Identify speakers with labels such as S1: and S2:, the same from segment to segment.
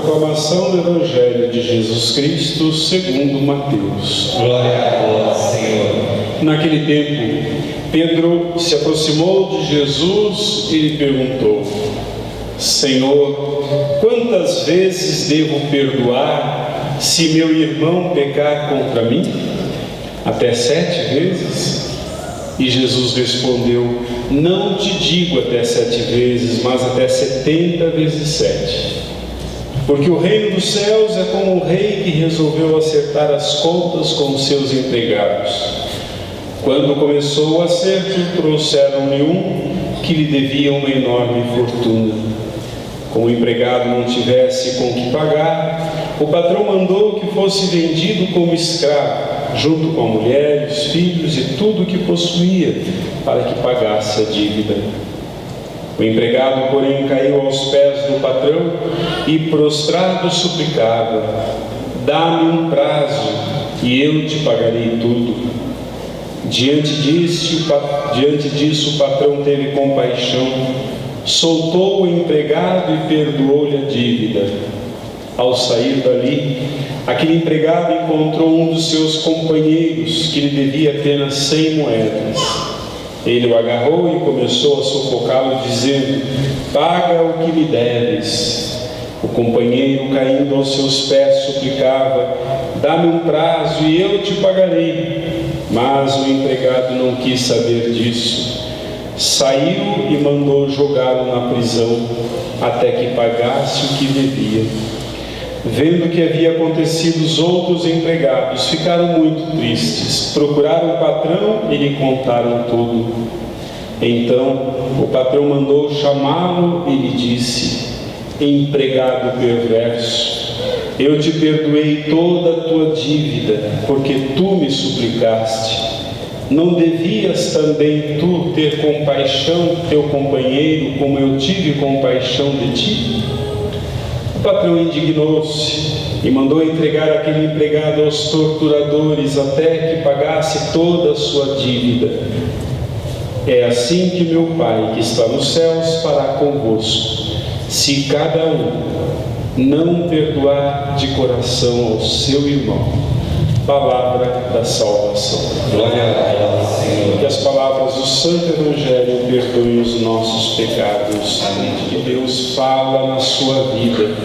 S1: Proclamação do Evangelho de Jesus Cristo segundo Mateus.
S2: Glória a vós, Senhor.
S1: Naquele tempo, Pedro se aproximou de Jesus e lhe perguntou: Senhor, quantas vezes devo perdoar se meu irmão pecar contra mim? Até 7 vezes? E Jesus respondeu: Não te digo até 7 vezes, mas até 70 vezes 7. Porque o reino dos céus é como um rei que resolveu acertar as contas com os seus empregados. Quando começou o acerto, trouxeram-lhe um que lhe devia uma enorme fortuna. Como o empregado não tivesse com que pagar, o patrão mandou que fosse vendido como escravo, junto com a mulher, os filhos e tudo o que possuía, para que pagasse a dívida. O empregado, porém, caiu aos pés do patrão e, prostrado, suplicava: Dá-me um prazo e eu te pagarei tudo. Diante disso, o patrão teve compaixão, soltou o empregado e perdoou-lhe a dívida. Ao sair dali, aquele empregado encontrou um dos seus companheiros que lhe devia apenas 100 moedas. Ele o agarrou e começou a sufocá-lo, dizendo: Paga o que me deves. O companheiro, caindo aos seus pés, suplicava: Dá-me um prazo e eu te pagarei. Mas o empregado não quis saber disso. Saiu e mandou jogá-lo na prisão, até que pagasse o que devia. Vendo o que havia acontecido, os outros empregados ficaram muito tristes. Procuraram o patrão e lhe contaram tudo. Então o patrão mandou chamá-lo e lhe disse: Empregado perverso, eu te perdoei toda a tua dívida, porque tu me suplicaste. Não devias também tu ter compaixão do teu companheiro, como eu tive compaixão de ti? O patrão indignou-se e mandou entregar aquele empregado aos torturadores até que pagasse toda a sua dívida. É assim que meu Pai, que está nos céus, fará convosco, se cada um não perdoar de coração ao seu irmão. Palavra da salvação.
S2: Glória a vós, Senhor.
S1: Que as palavras do Santo Evangelho perdoem os nossos pecados.
S2: Amém.
S1: Que Deus fala na sua vida.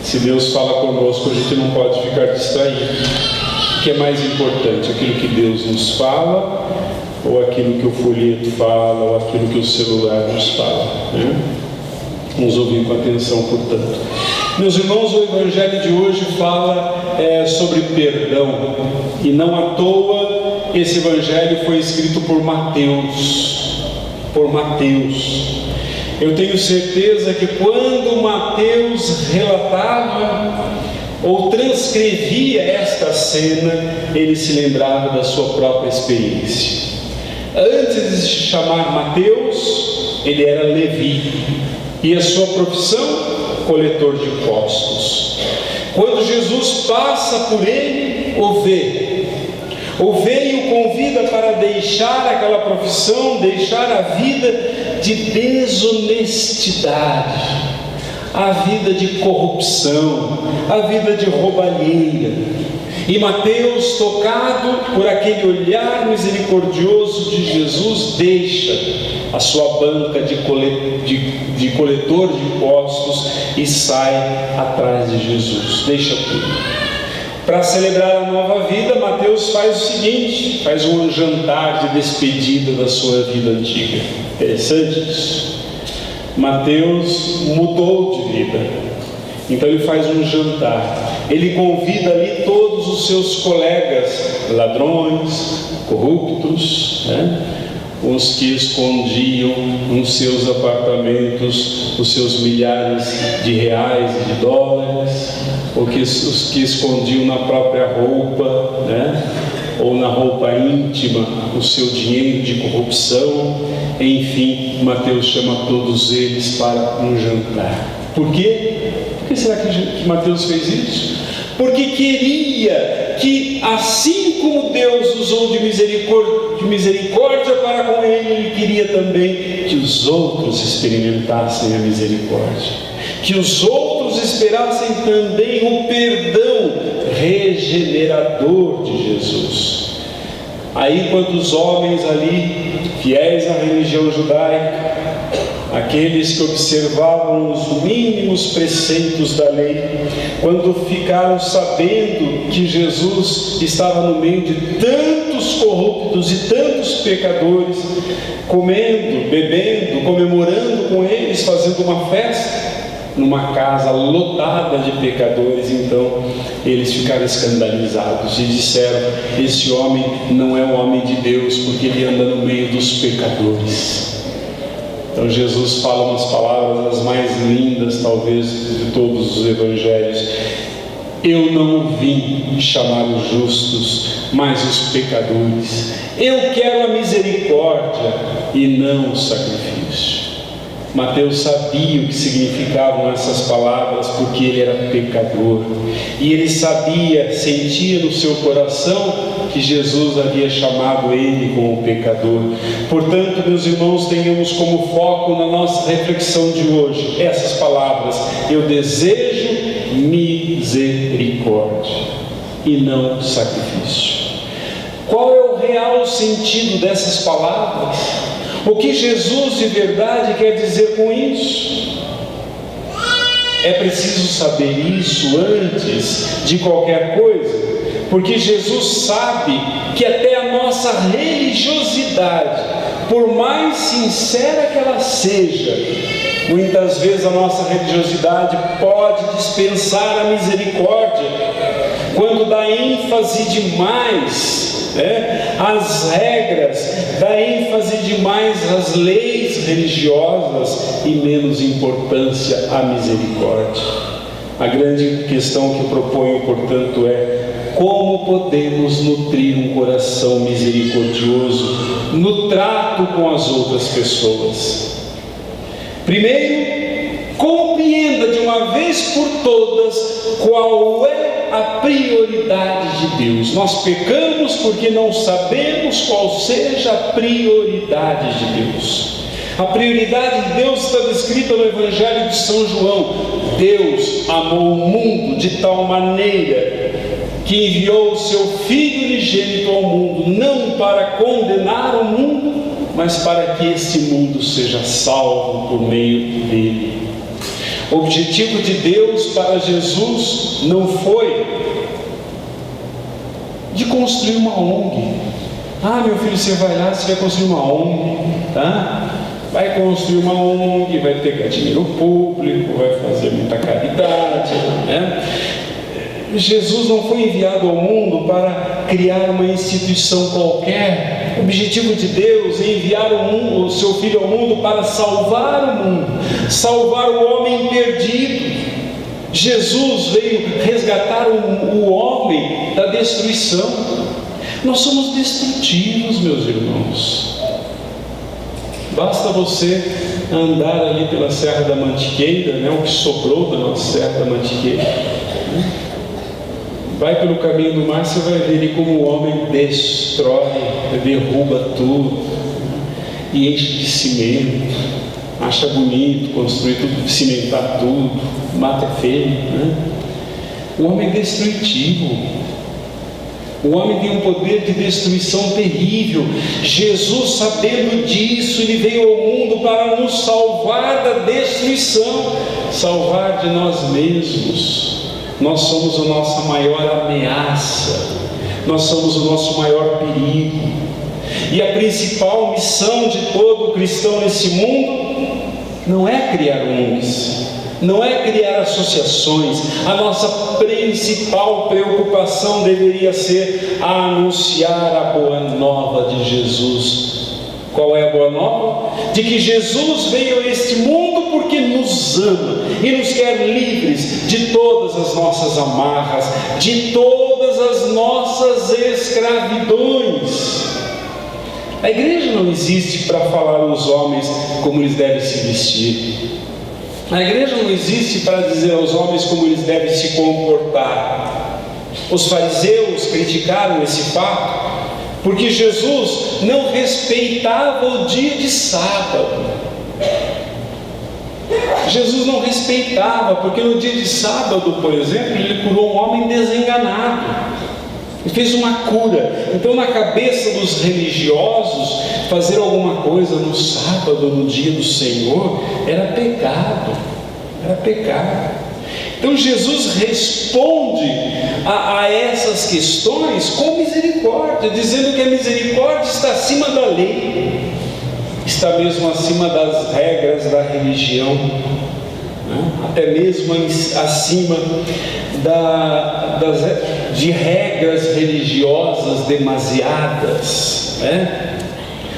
S1: Se Deus fala conosco, a gente não pode ficar distraído. O que é mais importante? Aquilo que Deus nos fala, ou aquilo que o folheto fala, ou aquilo que o celular nos fala, né? Vamos ouvir com atenção, portanto. Meus irmãos, o Evangelho de hoje fala sobre perdão, e não à toa esse Evangelho foi escrito por Mateus. Eu tenho certeza que quando Mateus relatava ou transcrevia esta cena, ele se lembrava da sua própria experiência. Antes de se chamar Mateus, ele era Levi, e a sua profissão, coletor de impostos. Quando Jesus passa por ele, o vê e o convida para deixar aquela profissão, deixar a vida de desonestidade, a vida de corrupção, a vida de roubalheira. E Mateus, tocado por aquele olhar misericordioso de Jesus, deixa a sua banca de coletor de impostos e sai atrás de Jesus, deixa tudo. Para celebrar a nova vida, Mateus faz o seguinte: faz um jantar de despedida da sua vida antiga. Interessante isso. Mateus mudou de vida, então ele faz um jantar. Ele convida ali todos os seus colegas, ladrões, corruptos, né? Os que escondiam nos seus apartamentos os seus milhares de reais e de dólares, ou os que escondiam na própria roupa, né? Ou na roupa íntima, o seu dinheiro de corrupção. Enfim, Mateus chama todos eles para um jantar. Por quê? Por que será que Mateus fez isso? Porque queria que, assim como Deus usou de misericórdia para com ele queria também que os outros experimentassem a misericórdia, que os outros outros esperassem também o perdão regenerador de Jesus. Aí, quando os homens ali, fiéis à religião judaica, aqueles que observavam os mínimos preceitos da lei, quando ficaram sabendo que Jesus estava no meio de tantos corruptos e tantos pecadores, comendo, bebendo, comemorando com eles, fazendo uma festa, numa casa lotada de pecadores, então eles ficaram escandalizados e disseram: esse homem não é o homem de Deus, porque ele anda no meio dos pecadores. Então Jesus fala umas palavras as mais lindas talvez de todos os evangelhos: eu não vim chamar os justos, mas os pecadores. Eu quero a misericórdia e não o sacrifício. Mateus sabia o que significavam essas palavras, porque ele era pecador, e ele sabia, sentia no seu coração que Jesus havia chamado ele como pecador. Portanto, meus irmãos, tenhamos como foco na nossa reflexão de hoje essas palavras: eu desejo misericórdia e não sacrifício. Qual é o real sentido dessas palavras? O que Jesus de verdade quer dizer com isso? É preciso saber isso antes de qualquer coisa, porque Jesus sabe que até a nossa religiosidade, por mais sincera que ela seja, muitas vezes a nossa religiosidade pode dispensar a misericórdia, quando dá ênfase demais as regras, dá ênfase demais às leis religiosas e menos importância à misericórdia. A grande questão que eu proponho, portanto, é: como podemos nutrir um coração misericordioso no trato com as outras pessoas? Primeiro, compreenda de uma vez por todas qual é a prioridade de Deus. Nós pecamos porque não sabemos qual seja a prioridade de Deus. A prioridade de Deus está descrita no Evangelho de São João: Deus amou o mundo de tal maneira que enviou o seu Filho unigênito ao mundo, não para condenar o mundo, mas para que esse mundo seja salvo por meio dele. O objetivo de Deus para Jesus não foi de construir uma ONG. Meu filho, você vai lá, você vai construir uma ONG, tá? Vai construir uma ONG, vai pegar dinheiro público, vai fazer muita caridade, né? Jesus não foi enviado ao mundo para criar uma instituição qualquer. O objetivo de Deus é enviar o seu Filho ao mundo para salvar o mundo, salvar o homem perdido. Jesus veio resgatar o homem da destruição. Nós somos destrutivos, meus irmãos. Basta você andar ali pela Serra da Mantiqueira, o que sobrou da nossa Serra da Mantiqueira. Vai pelo caminho do mar, você vai ver ali como o homem destrói, derruba tudo e enche de cimento, acha bonito construir tudo, cimentar tudo, mata feio, O homem é destrutivo. O homem tem um poder de destruição terrível. Jesus, sabendo disso, ele veio ao mundo para nos salvar da destruição, salvar de nós mesmos. Nós somos a nossa maior ameaça, nós somos o nosso maior perigo. E a principal missão de todo cristão nesse mundo não é criar ONGs, não é criar associações. A nossa principal preocupação deveria ser anunciar a boa nova de Jesus. Qual é a boa nova? De que Jesus veio a este mundo porque nos ama e nos quer livres de todas as nossas amarras, de todas as nossas escravidões. A igreja não existe para falar aos homens como eles devem se vestir. A igreja não existe para dizer aos homens como eles devem se comportar. Os fariseus criticaram esse fato porque Jesus não respeitava o dia de sábado. Jesus não respeitava, porque no dia de sábado, por exemplo, ele curou um homem desenganado, e fez uma cura. Então, na cabeça dos religiosos, fazer alguma coisa no sábado, no dia do Senhor, era pecado. Era pecado. Então Jesus responde a essas questões com misericórdia, dizendo que a misericórdia está acima da lei, está mesmo acima das regras da religião, né? Até mesmo acima de regras religiosas demasiadas, né?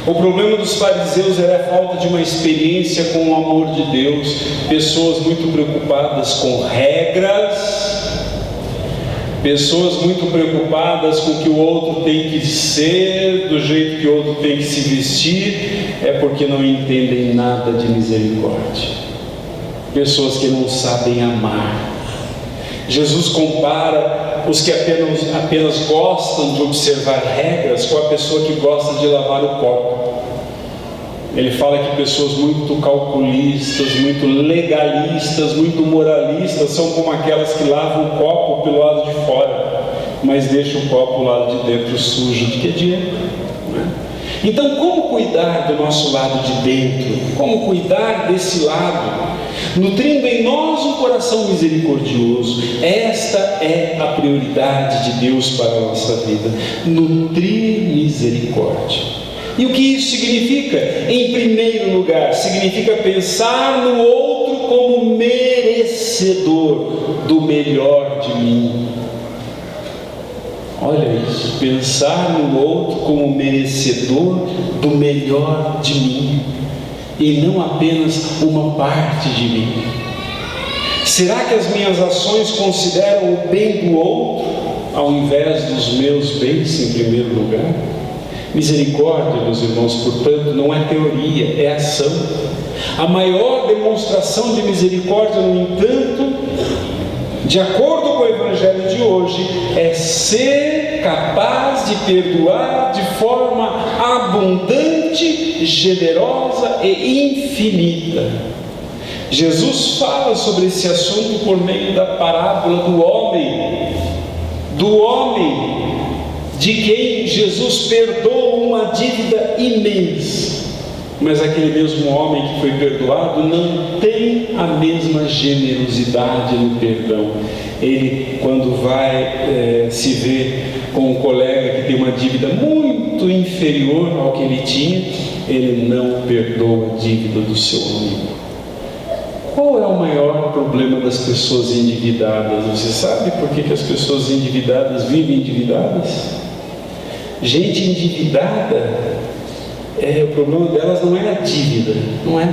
S1: O problema dos fariseus era a falta de uma experiência com o amor de Deus, pessoas muito preocupadas com regras, pessoas muito preocupadas com o que o outro tem que ser, do jeito que o outro tem que se vestir, é porque não entendem nada de misericórdia, pessoas que não sabem amar. Jesus compara os que apenas gostam de observar regras com a pessoa que gosta de lavar o copo. Ele fala que pessoas muito calculistas, muito legalistas, muito moralistas são como aquelas que lavam o copo pelo lado de fora, mas deixam o copo do lado de dentro sujo. De que adianta, né? Então, como cuidar do nosso lado de dentro? Como cuidar desse lado? Nutrindo em nós um coração misericordioso. Esta é a prioridade de Deus para a nossa vida: nutrir misericórdia. E o que isso significa? Em primeiro lugar, significa pensar no outro como merecedor do melhor de mim. Olha isso, pensar no outro como merecedor do melhor de mim, e não apenas uma parte de mim. Será que as minhas ações consideram o bem do outro ao invés dos meus bens em primeiro lugar? Misericórdia, meus irmãos, portanto, não é teoria, é ação. A maior demonstração de misericórdia, no entanto, de acordo com o Evangelho de hoje, é ser capaz de perdoar de forma abundante, generosa e infinita. Jesus fala sobre esse assunto por meio da parábola do homem de quem Jesus perdoa uma dívida imensa. Mas aquele mesmo homem que foi perdoado não tem a mesma generosidade no perdão. Ele, quando vai se ver com um colega que tem uma dívida muito inferior ao que ele tinha, ele não perdoa a dívida do seu amigo. Qual é o maior problema das pessoas endividadas? Você sabe por que as pessoas endividadas vivem endividadas? Gente endividada, o problema delas não é a dívida, não é?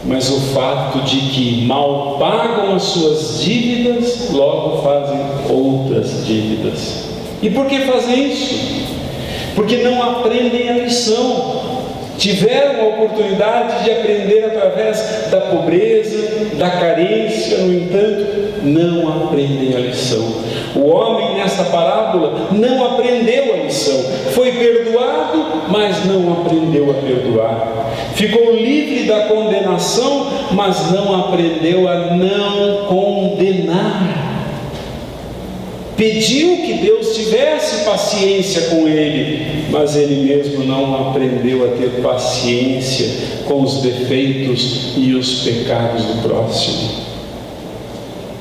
S1: Mas o fato de que mal pagam as suas dívidas, logo fazem outras dívidas. E por que fazem isso? Porque não aprendem a lição. Tiveram a oportunidade de aprender através da pobreza, da carência, no entanto, não aprendem a lição. O homem nesta parábola não aprendeu a lição. Foi perdoado, mas não aprendeu a perdoar. Ficou livre da condenação, mas não aprendeu a não condenar. Pediu que Deus tivesse paciência com ele, mas ele mesmo não aprendeu a ter paciência com os defeitos e os pecados do próximo.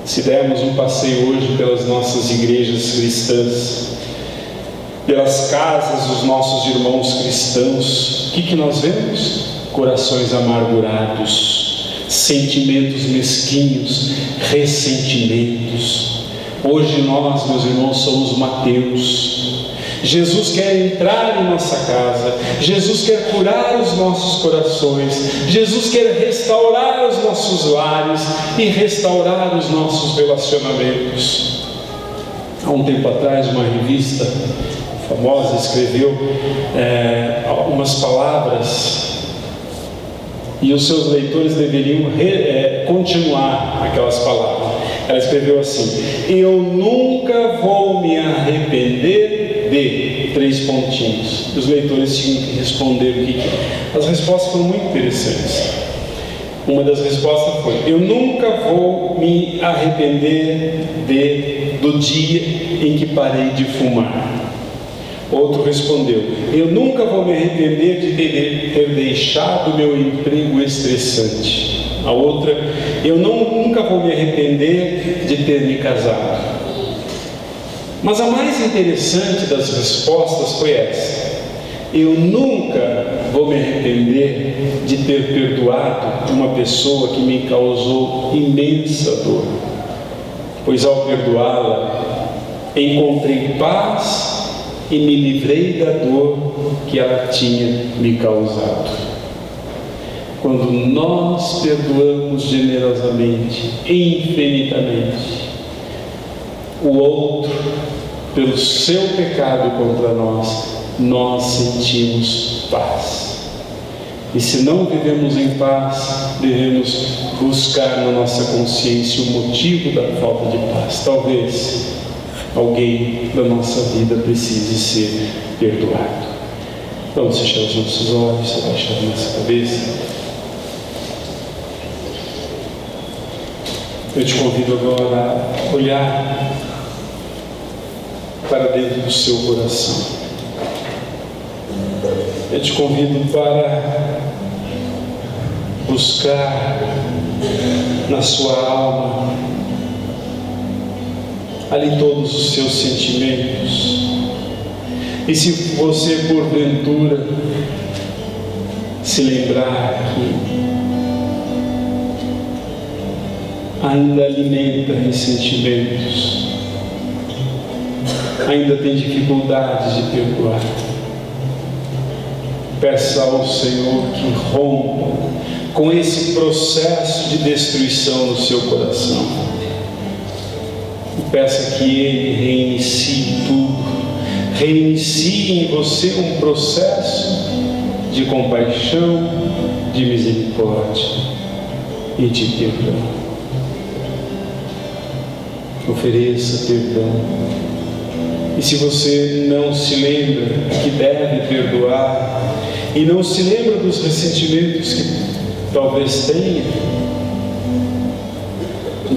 S1: Se dermos um passeio hoje pelas nossas igrejas cristãs, pelas casas dos nossos irmãos cristãos, o que nós vemos? Corações amargurados, sentimentos mesquinhos, ressentimentos. Hoje nós, meus irmãos, somos Mateus. Jesus quer entrar em nossa casa, Jesus quer curar os nossos corações, Jesus quer restaurar os nossos lares e restaurar os nossos relacionamentos. Há um tempo atrás, uma revista famosa escreveu algumas palavras, e os seus leitores deveriam continuar aquelas palavras. Ela escreveu assim: eu nunca vou me arrepender de... 3 pontinhos. Os leitores tinham que responder o que... As respostas foram muito interessantes. Uma das respostas foi: eu nunca vou me arrepender do dia em que parei de fumar. Outro respondeu: eu nunca vou me arrepender de ter deixado meu emprego estressante. A outra: eu nunca vou me arrepender de ter me casado. Mas a mais interessante das respostas foi essa: eu nunca vou me arrepender de ter perdoado uma pessoa que me causou imensa dor, pois ao perdoá-la encontrei paz e me livrei da dor que ela tinha me causado. Quando nós perdoamos generosamente, infinitamente, o outro, pelo seu pecado contra nós sentimos paz. E se não vivemos em paz, devemos buscar na nossa consciência o motivo da falta de paz. Talvez alguém da nossa vida precise ser perdoado. Vamos fechar os nossos olhos, abaixar a nossa cabeça. Eu te convido agora a olhar para dentro do seu coração. Eu te convido para buscar na sua alma ali todos os seus sentimentos. E se você porventura se lembrar que ainda alimenta ressentimentos, ainda tem dificuldades de perdoar, peça ao Senhor que rompa com esse processo de destruição no seu coração. Peça que Ele reinicie tudo, reinicie em você um processo de compaixão, de misericórdia e de perdão. Ofereça perdão. E se você não se lembra que deve perdoar, e não se lembra dos ressentimentos que talvez tenha,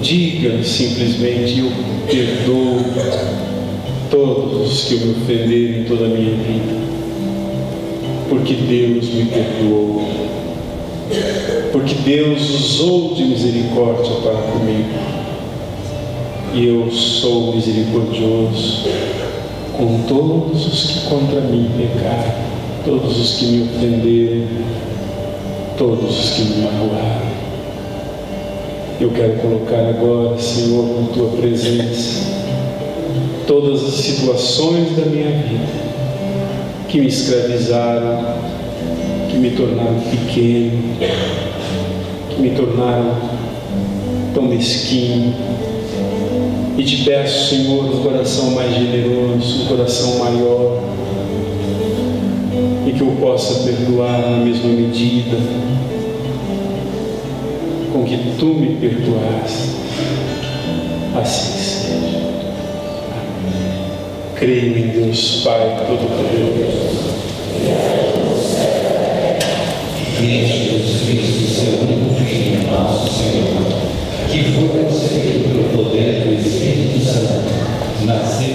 S1: diga simplesmente: eu perdoo todos os que me ofenderam em toda a minha vida, porque Deus me perdoou, porque Deus usou de misericórdia para comigo, e eu sou misericordioso com todos os que contra mim pecaram, todos os que me ofenderam, todos os que me magoaram. Eu quero colocar agora, Senhor, na Tua presença, todas as situações da minha vida que me escravizaram, que me tornaram pequeno, que me tornaram tão mesquinho. E te peço, Senhor, um coração mais generoso, um coração maior, e que eu possa perdoar na mesma medida com que Tu me perdoaste. Assim seja. Creio em Deus Pai Todo-Poderoso,
S2: e em Jesus Cristo, Seu único Filho, nosso Senhor, que foi concebido pelo poder do Espírito Santo, nasceu